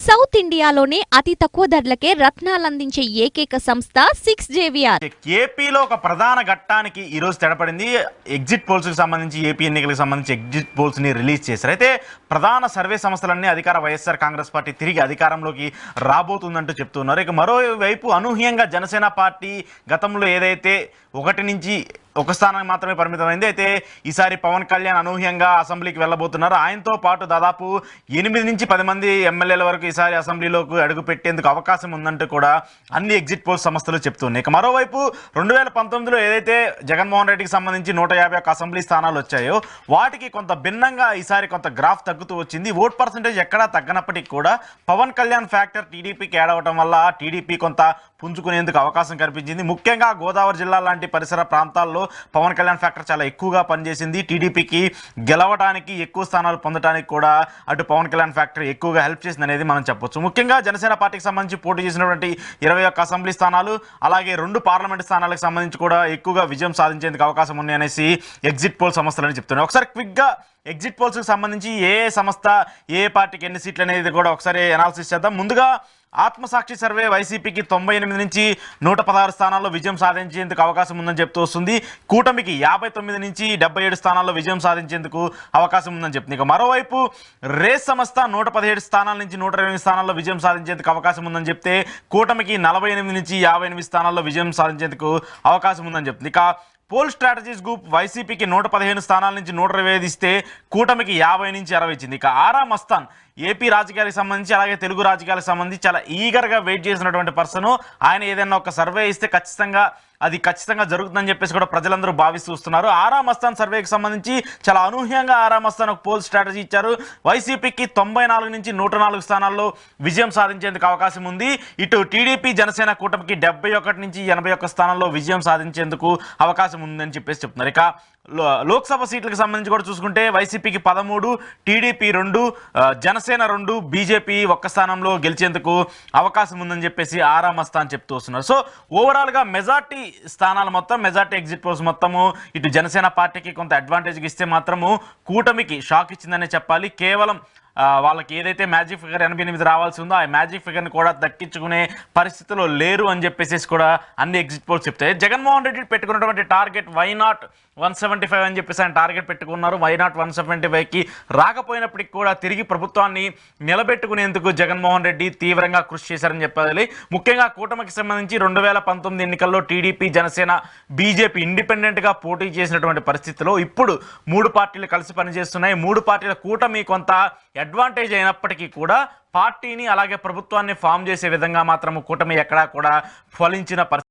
South ఇండియాలోనే అతి తక్కువ ధరలకే రత్నాలందించే ఏకైక సంస్థ 6JVR. ఏపీలో ఒక ప్రధాన ఘట్టానికి ఈరోజు తెడపడింది. ఎగ్జిట్ పోల్స్కి సంబంధించి ఏపీ ఎన్నికలకు సంబంధించి ఎగ్జిట్ పోల్స్ని రిలీజ్ చేశారు. అయితే ప్రధాన సర్వే సంస్థలన్నీ అధికార వైఎస్ఆర్ కాంగ్రెస్ పార్టీ తిరిగి అధికారంలోకి రాబోతుందంటూ చెప్తున్నారు. ఇక మరోవైపు అనూహ్యంగా జనసేన పార్టీ గతంలో ఏదైతే 1 నుంచి 1 స్థానానికి మాత్రమే పరిమితమైంది. అయితే ఈసారి పవన్ కళ్యాణ్ అనూహ్యంగా అసెంబ్లీకి వెళ్ళబోతున్నారు. ఆయనతో పాటు దాదాపు 8 నుంచి 10 మంది ఎమ్మెల్యేల వరకు ఈసారి అసెంబ్లీలోకి అడుగు పెట్టేందుకు అవకాశం ఉందంటూ కూడా అన్ని ఎగ్జిట్ పోల్స్ సంస్థలు చెప్తున్నాయి. ఇక మరోవైపు 2019లో ఏదైతే జగన్మోహన్ రెడ్డికి సంబంధించి 151 అసెంబ్లీ స్థానాలు వచ్చాయో వాటికి కొంత భిన్నంగా ఈసారి కొంత గ్రాఫ్ తగ్గుతూ వచ్చింది. ఓట్ పర్సంటేజ్ ఎక్కడా తగ్గనప్పటికీ కూడా పవన్ కళ్యాణ్ ఫ్యాక్టర్ టీడీపీకి యాడ్ అవడం వల్ల టీడీపీ కొంత పుంజుకునేందుకు అవకాశం కనిపించింది. ముఖ్యంగా గోదావరి జిల్లా లాంటి పరిసర ప్రాంతాల్లో పవన్ కళ్యాణ్ ఫ్యాక్టర్ చాలా ఎక్కువగా పనిచేసింది. టీడీపీకి గెలవడానికి ఎక్కువ స్థానాలు పొందడానికి కూడా అటు పవన్ కళ్యాణ్ ఫ్యాక్టర్ ఎక్కువగా హెల్ప్ చేసింది అనేది మనం చెప్పొచ్చు. ముఖ్యంగా జనసేన పార్టీకి సంబంధించి పోటీ చేసినటువంటి 21 అసెంబ్లీ స్థానాలు అలాగే 2 పార్లమెంట్ స్థానాలకు సంబంధించి కూడా ఎక్కువగా విజయం సాధించేందుకు అవకాశం ఉంది అనేసి ఎగ్జిట్ పోల్ సంస్థలని చెప్తున్నాయి. ఒకసారి క్విక్గా ఎగ్జిట్ పోల్స్కి సంబంధించి ఏ సంస్థ ఏ పార్టీకి ఎన్ని సీట్లు అనేది కూడా ఒకసారి అనాలిసిస్ చేద్దాం. ముందుగా ఆత్మసాక్షి సర్వే వైసీపీకి 98 నుంచి 116 స్థానాల్లో విజయం సాధించేందుకు అవకాశం ఉందని చెప్తూ వస్తుంది. కూటమికి 59 నుంచి 77 స్థానాల్లో విజయం సాధించేందుకు అవకాశం ఉందని చెప్తుంది. ఇక మరోవైపు రేస్ సంస్థ 117 స్థానాల నుంచి 120 స్థానాల్లో విజయం సాధించేందుకు అవకాశం ఉందని చెప్తే కూటమికి 48 నుంచి 58 స్థానాల్లో విజయం సాధించేందుకు అవకాశం ఉందని చెప్తుంది. ఇక పోల్ స్ట్రాటజీస్ గ్రూప్ వైసీపీకి 115 స్థానాల నుంచి 125 ఇస్తే కూటమికి 50 నుంచి 60 ఇచ్చింది. ఇక ఆరా మస్తాన్ ఏపీ రాజకీయాలకు సంబంధించి అలాగే తెలుగు రాజకీయాలకు సంబంధించి చాలా ఈగర్గా వెయిట్ చేసినటువంటి పర్సన్. ఆయన ఏదైనా ఒక సర్వే ఇస్తే ఖచ్చితంగా జరుగుతుందని చెప్పేసి కూడా ప్రజలందరూ భావిస్తున్నారు. ఆరా మస్తాన్ సర్వేకి సంబంధించి చాలా అనూహ్యంగా ఆరా మస్తాన్ ఒక పోల్ స్ట్రాటజీ ఇచ్చారు. వైసీపీకి 94 నుంచి 104 స్థానాల్లో విజయం సాధించేందుకు అవకాశం ఉంది. ఇటు టీడీపీ జనసేన కూటమికి 71 నుంచి 81 స్థానాల్లో విజయం సాధించేందుకు అవకాశం ఉందని చెప్పేసి చెప్తున్నారు. ఇక లోక్సభ సీట్లకు సంబంధించి కూడా చూసుకుంటే వైసీపీకి 13, టీడీపీ 2, జనసేన 2, బీజేపీ 1 స్థానంలో గెలిచేందుకు అవకాశం ఉందని చెప్పేసి ఆరా మస్తాన్ చెప్తూ వస్తున్నారు. సో ఓవరాల్గా మెజార్టీ స్థానాలు మొత్తం మెజార్టీ ఎగ్జిట్ పోల్స్ మొత్తము ఇటు జనసేన పార్టీకి కొంత అడ్వాంటేజ్కి ఇస్తే మాత్రము కూటమికి షాక్ ఇచ్చిందనే చెప్పాలి. కేవలం వాళ్ళకి ఏదైతే మ్యాజిక్ ఫిగర్ 88 రావాల్సి ఉందో ఆ మ్యాజిక్ ఫిగర్ని కూడా దక్కించుకునే పరిస్థితిలో లేరు అని చెప్పేసి కూడా అన్ని ఎగ్జిట్ పోల్స్ చెప్తాయి. జగన్మోహన్ రెడ్డి పెట్టుకున్నటువంటి టార్గెట్ వైనాట్ 175 అని చెప్పేసి ఆయన టార్గెట్ పెట్టుకున్నారు. వైనాట్ 175కి రాకపోయినప్పటికీ కూడా తిరిగి ప్రభుత్వాన్ని నిలబెట్టుకునేందుకు జగన్మోహన్ రెడ్డి తీవ్రంగా కృషి చేశారని చెప్పాలి. ముఖ్యంగా కూటమికి సంబంధించి 2019 ఎన్నికల్లో టీడీపీ జనసేన బీజేపీ ఇండిపెండెంట్గా పోటీ చేసినటువంటి పరిస్థితిలో ఇప్పుడు 3 పార్టీలు కలిసి పనిచేస్తున్నాయి. 3 పార్టీల కూటమి కొంత అడ్వాంటేజ్ అయినప్పటికీ కూడా పార్టీని అలాగే ప్రభుత్వాన్ని ఫామ్ చేసే విధంగా మాత్రం కూటమి ఎక్కడా కూడా ఫలించిన పరిస్థితి